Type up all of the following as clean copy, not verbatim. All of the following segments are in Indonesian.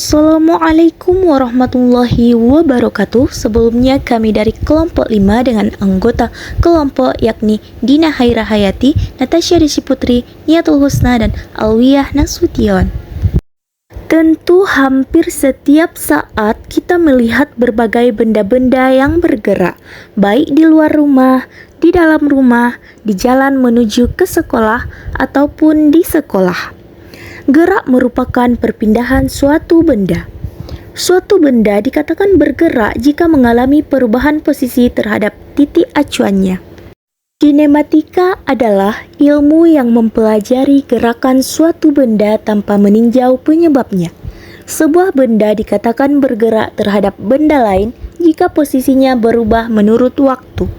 Assalamualaikum warahmatullahi wabarakatuh. Sebelumnya kami dari kelompok 5 dengan anggota kelompok yakni Dina Haira Hayati, Natasha Desi Putri, Niatul Husna, dan Alwiyah Nasution. Tentu hampir setiap saat kita melihat berbagai benda-benda yang bergerak, baik di luar rumah, di dalam rumah, di jalan menuju ke sekolah, ataupun di sekolah. Gerak merupakan perpindahan suatu benda. Suatu benda dikatakan bergerak jika mengalami perubahan posisi terhadap titik acuannya. Kinematika adalah ilmu yang mempelajari gerakan suatu benda tanpa meninjau penyebabnya. Sebuah benda dikatakan bergerak terhadap benda lain jika posisinya berubah menurut waktu.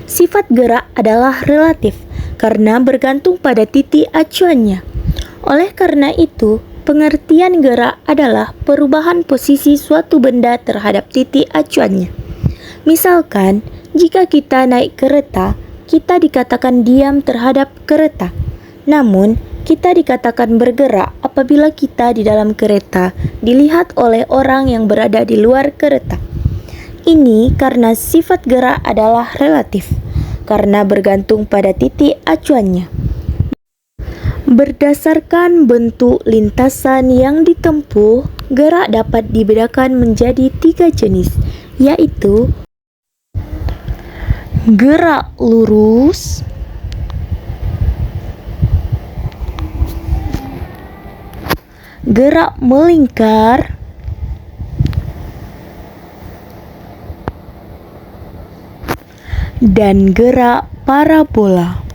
Sifat gerak adalah relatif karena bergantung pada titik acuannya. Oleh karena itu, pengertian gerak adalah perubahan posisi suatu benda terhadap titik acuannya. Misalkan, jika kita naik kereta, kita dikatakan diam terhadap kereta. Namun, kita dikatakan bergerak apabila kita di dalam kereta dilihat oleh orang yang berada di luar kereta. Ini karena sifat gerak adalah relatif, karena bergantung pada titik acuannya. Berdasarkan bentuk lintasan yang ditempuh, gerak dapat dibedakan menjadi 3 jenis, yaitu gerak lurus, gerak melingkar, dan gerak parabola.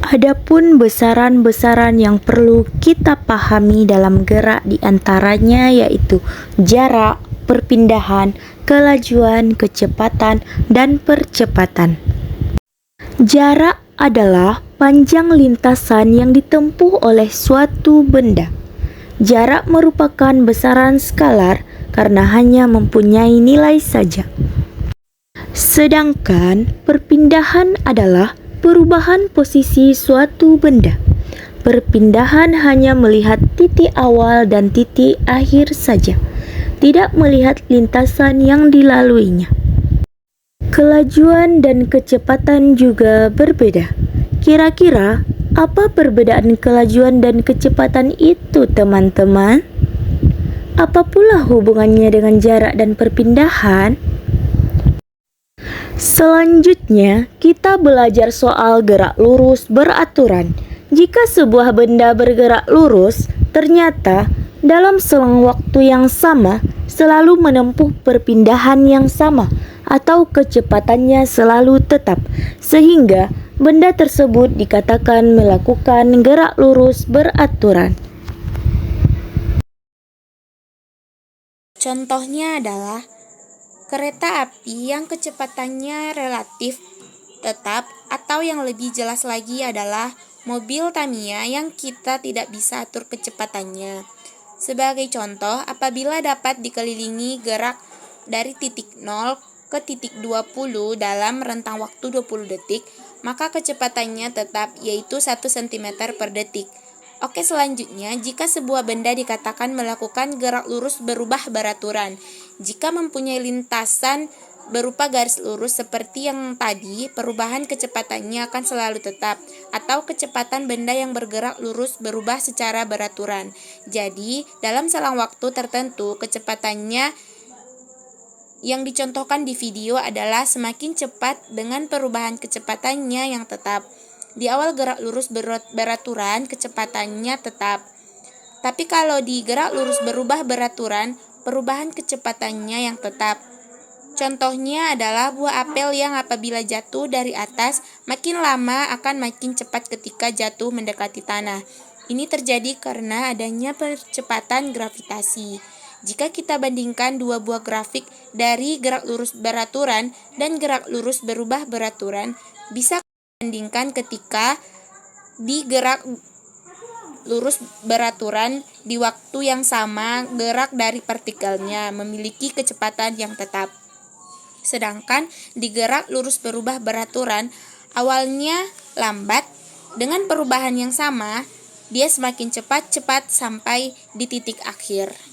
Adapun besaran-besaran yang perlu kita pahami dalam gerak diantaranya yaitu jarak, perpindahan, kelajuan, kecepatan, dan percepatan. Jarak adalah panjang lintasan yang ditempuh oleh suatu benda. Jarak merupakan besaran skalar karena hanya mempunyai nilai saja. Sedangkan perpindahan adalah perubahan posisi suatu benda. Perpindahan hanya melihat titik awal dan titik akhir saja, tidak melihat lintasan yang dilaluinya. Kelajuan dan kecepatan juga berbeda. Kira-kira apa perbedaan kelajuan dan kecepatan itu, teman-teman? Apa pula hubungannya dengan jarak dan perpindahan? Selanjutnya, kita belajar soal gerak lurus beraturan. Jika sebuah benda bergerak lurus, ternyata dalam selang waktu yang sama selalu menempuh perpindahan yang sama atau kecepatannya selalu tetap, sehingga benda tersebut dikatakan melakukan gerak lurus beraturan. Contohnya adalah kereta api yang kecepatannya relatif tetap, atau yang lebih jelas lagi adalah mobil Tamiya yang kita tidak bisa atur kecepatannya. Sebagai contoh, apabila dapat dikelilingi gerak dari titik 0 ke titik 20 dalam rentang waktu 20 detik, maka kecepatannya tetap, yaitu 1 cm per detik. Oke, selanjutnya, jika sebuah benda dikatakan melakukan gerak lurus berubah beraturan, jika mempunyai lintasan berupa garis lurus seperti yang tadi, perubahan kecepatannya akan selalu tetap, atau kecepatan benda yang bergerak lurus berubah secara beraturan. Jadi, dalam selang waktu tertentu, kecepatannya yang dicontohkan di video adalah semakin cepat dengan perubahan kecepatannya yang tetap. Di awal gerak lurus beraturan, kecepatannya tetap. Tapi kalau di gerak lurus berubah beraturan, perubahan kecepatannya yang tetap. Contohnya adalah buah apel yang apabila jatuh dari atas, makin lama akan makin cepat ketika jatuh mendekati tanah. Ini terjadi karena adanya percepatan gravitasi. Jika kita bandingkan dua buah grafik dari gerak lurus beraturan dan gerak lurus berubah beraturan, bisa bandingkan ketika di gerak lurus beraturan di waktu yang sama gerak dari partikelnya memiliki kecepatan yang tetap. Sedangkan di gerak lurus berubah beraturan awalnya lambat, dengan perubahan yang sama dia semakin cepat sampai di titik akhir.